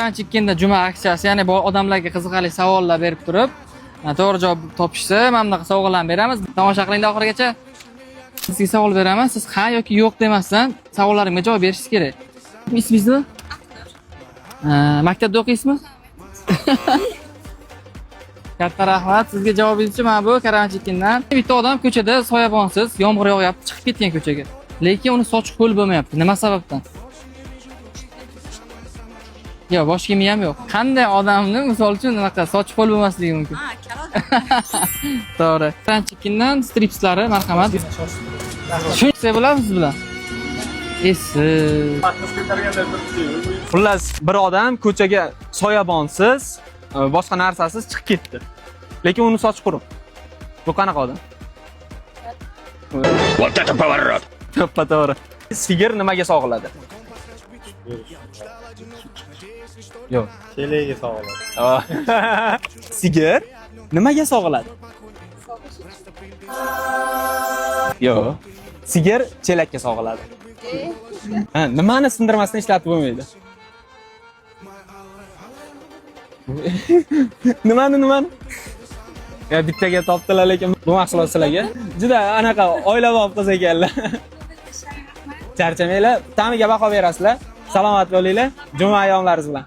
Karantinda juma aksiyasi, ya'ni bu odamlarga qiziqarli savollar berib turib, to'g'ri javob topishsa, mana bunaqa sovg'alarni beramiz. Tomosha qiling oxirigacha. Sizga savol beraman, siz ha yoki yo'q demasdan savollarimga javob berishingiz kerak. Ismingiz nima? Maktabda o'qiysizmi? Katta rahmat sizga javobingiz uchun. Mana bu karantindan bitta odam ko'chada soyabonsiz, yomg'ir yog'yapti, chiqib ketgan ko'chaga. Lekin uni sochi ho'l bo'lmayapti. Nima sababdan? Yo'q, bosh kiyimi ham yo'q. Qanday odamni misol uchun unaqa sochi ho'l bo'lmasligi mumkin? To'g'ri. Karantindan stripslari, marhamat. Shuncha bilamisiz bilan? Xullas, bir odam ko'chaga soyabonsiz, boshqa narsasiz chiqib ketdi. Lekin uni sochi quruq. Bu qanaqa odam? To'ppa to'g'ri. Sigir nimaga sog'iladi? Yo'q. Kelegiga sog'iladi. Sigir nimaga sog'iladi? Yo'q. Sigir chelakka sog'iladi. Nimani sindirmasdan ishlatib bo'lmaydi? Nimani? Ya bittaga topdilar, lekin bu mahsulot sizlarga juda anaqa oilavob qiz ekanlar. Charchamanglar, ta'miga baho berasizlar. Salomat bo'linglar. Juma ayyomlaringiz bilan.